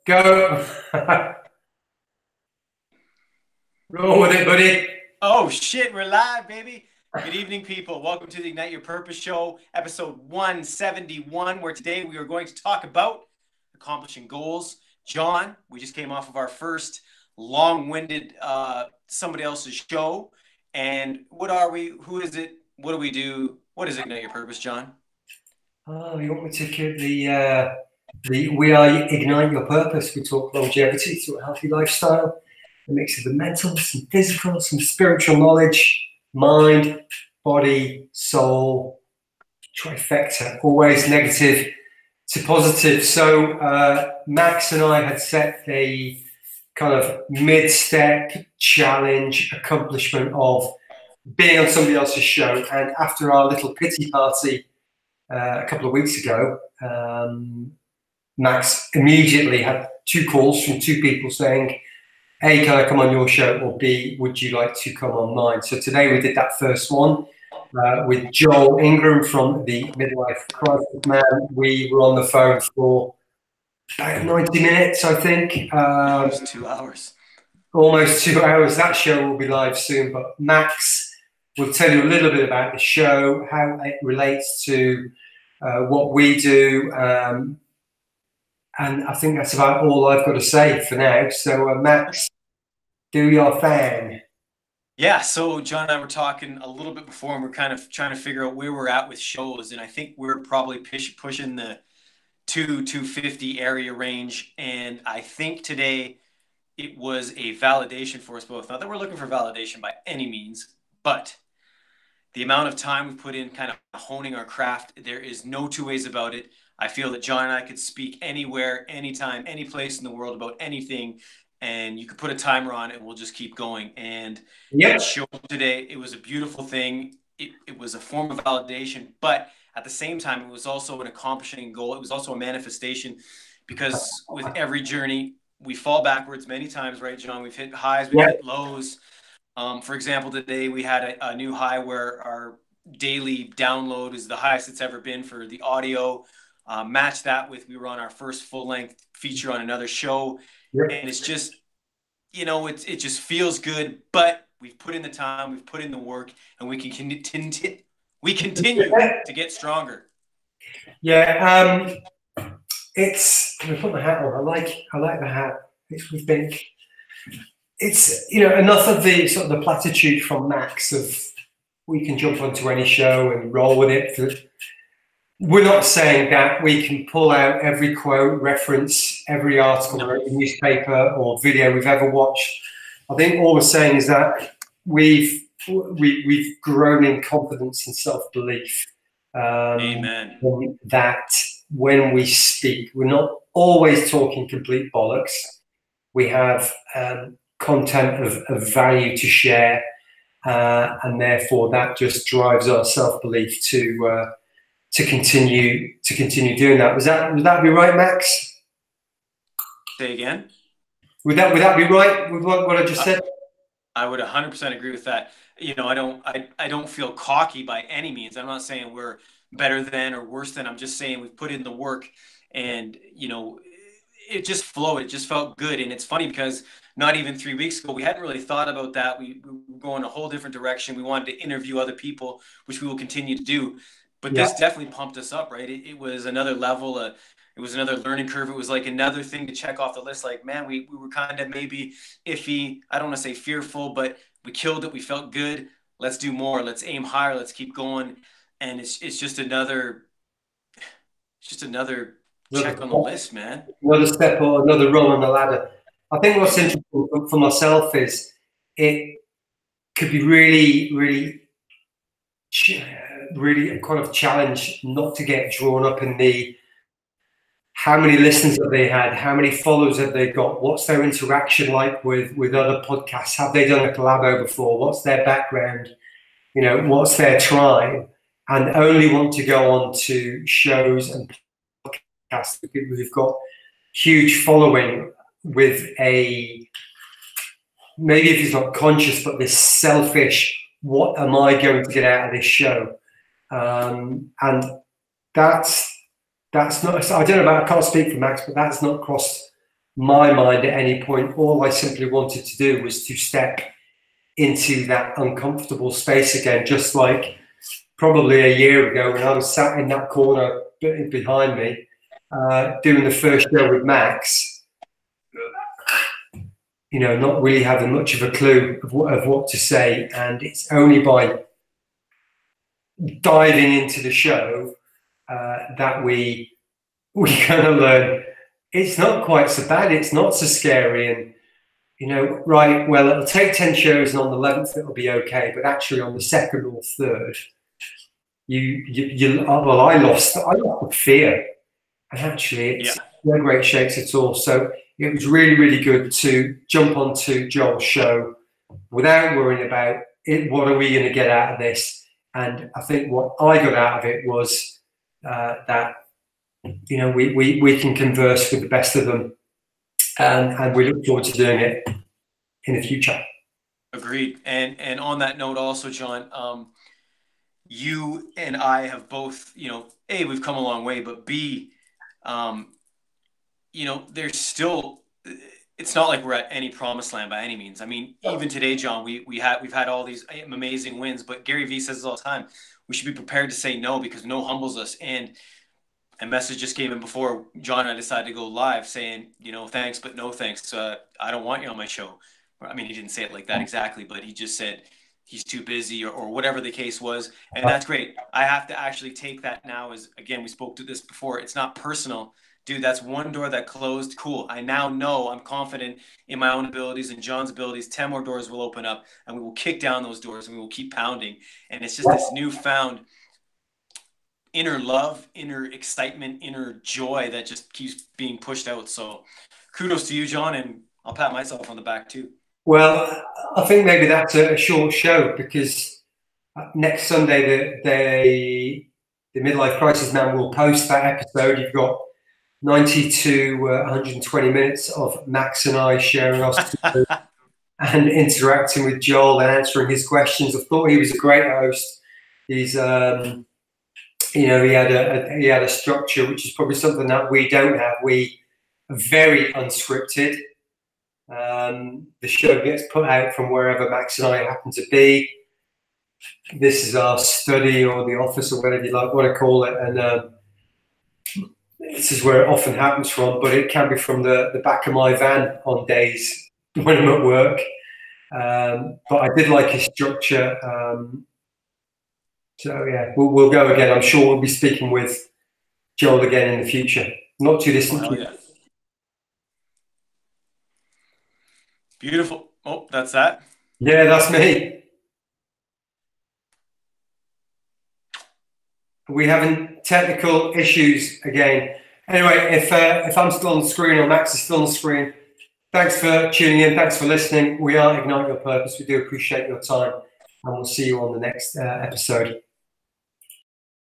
Go. Roll with it, buddy. Oh shit, we're live, baby. Good evening, people. Welcome to the Ignite Your Purpose Show, episode 171, where today we are going to talk about accomplishing goals. John, we just came off of our first long-winded somebody else's show. And what are we? Who is it? What do we do? What is Ignite Your Purpose, John? Oh, you want me to keep the we are Ignite Your Purpose. We talk longevity, talk healthy lifestyle, a mix of the mental, some physical, some spiritual knowledge, mind, body, soul, trifecta, always negative to positive. So Max and I had set a kind of mid-step challenge accomplishment of being on somebody else's show. And after our little pity party a couple of weeks ago, Max immediately had two calls from two people saying, A, can I come on your show? Or B, would you like to come on mine? So today we did that first one with Joel Ingram from the Midlife Crisis Man. We were on the phone for about 90 minutes, I think. Almost 2 hours. Almost 2 hours. That show will be live soon. But Max will tell you a little bit about the show, how it relates to what we do. And I think that's about all I've got to say for now. So, Max, do your thing. Yeah, so John and I were talking a little bit before, and we're kind of trying to figure out where we're at with shows. And I think we're probably pushing the 250 area range. And I think today it was a validation for us both. Not that we're looking for validation by any means, but the amount of time we put in kind of honing our craft, there is no two ways about it. I feel that John and I could speak anywhere, anytime, any place in the world about anything, and you could put a timer on it and we'll just keep going. And that show today, it was a beautiful thing. It was a form of validation, but at the same time, it was also an accomplishing goal. It was also a manifestation, because with every journey, we fall backwards many times, right, John? We've hit highs, we've hit lows. For example, today we had a new high where our daily download is the highest it's ever been for the audio. Match that with, we were on our first full-length feature on another show. And it's just, you know, it just feels good, but we've put in the time, we've put in the work, and we continue to get stronger. Yeah, it's, let me put my hat on. I like the hat. It's, you know, enough of the sort of the platitude from Max of we can jump onto any show and roll with it. We're not saying that we can pull out every quote, reference every article, or newspaper or video we've ever watched. I think all we're saying is that we've grown in confidence and self-belief. Amen. That when we speak, we're not always talking complete bollocks. We have content of value to share, and therefore that just drives our self-belief to continue doing that. Would that be right, Max? Say again? Would that be right with what I just said? I would 100% agree with that. You know, I don't feel cocky by any means. I'm not saying we're better than or worse than. I'm just saying we've put in the work, and you know, it just flowed. It just felt good. And it's funny because not even 3 weeks ago, we hadn't really thought about that. We were going a whole different direction. We wanted to interview other people, which we will continue to do. But this definitely pumped us up, right? It was another level. It was another learning curve. It was like another thing to check off the list. Like, man, we were kind of maybe iffy. I don't want to say fearful, but we killed it. We felt good. Let's do more. Let's aim higher. Let's keep going. And it's just another check on the list, man. Another step or another rung on the ladder. I think what's interesting for myself is it could be really kind of challenge not to get drawn up in the how many listeners have they had, how many followers have they got, what's their interaction like with other podcasts, have they done a collabo before, what's their background, you know, what's their tribe, and only want to go on to shows and podcasts with people who've got huge following with a, maybe if it's not conscious, but this selfish, what am I going to get out of this show? And that's that's not, I don't know about, I can't speak for Max, but that's not crossed my mind at any point. All I simply wanted to do was to step into that uncomfortable space again, just like probably a year ago when I was sat in that corner behind me, doing the first show with Max, you know, not really having much of a clue of what to say. And it's only by diving into the show that we kind of learn it's not quite so bad, it's not so scary. And, you know, right, well, it'll take 10 shows and on the 11th it'll be okay, but actually on the second or third, I lost the fear. And actually, it's no great shakes at all. So it was really, really good to jump onto Joel's show without worrying about it. What are we going to get out of this? And I think what I got out of it was that, you know, we can converse with the best of them, and we look forward to doing it in the future. Agreed. And on that note, also, John, you and I have both, you know, A, we've come a long way, but B, you know, there's still, it's not like we're at any promised land by any means. I mean, even today, John, we've had all these amazing wins, but Gary Vee says all the time, we should be prepared to say no, because no humbles us. And a message just came in before John and I decided to go live saying, you know, thanks, but no thanks. I don't want you on my show. I mean, he didn't say it like that exactly, but he just said he's too busy or whatever the case was. And that's great. I have to actually take that now as, again, we spoke to this before. It's not personal. Dude, that's one door that closed. Cool. I now know, I'm confident in my own abilities and John's abilities. 10 more doors will open up and we will kick down those doors and we will keep pounding. And it's just this newfound inner love, inner excitement, inner joy that just keeps being pushed out. So kudos to you, John, and I'll pat myself on the back too. Well, I think maybe that's a short show, because next Sunday the Midlife Crisis Man will post that episode. You've got 90 to 120 minutes of Max and I sharing our stories and interacting with Joel and answering his questions. I thought he was a great host. He's you know, he had a structure, which is probably something that we don't have. We are very unscripted. The show gets put out from wherever Max and I happen to be. This is our study or the office or whatever you want to call it, and this is where it often happens from. But it can be from the back of my van on days when I'm at work. But I did like his structure. So yeah, we'll go again. I'm sure we'll be speaking with Joel again in the future. Not too distant. Oh, yeah. Beautiful. Oh, that's that? Yeah, that's me. We having technical issues again. Anyway, if I'm still on the screen or Max is still on the screen, thanks for tuning in. Thanks for listening. We are Ignite Your Purpose. We do appreciate your time, and we'll see you on the next episode.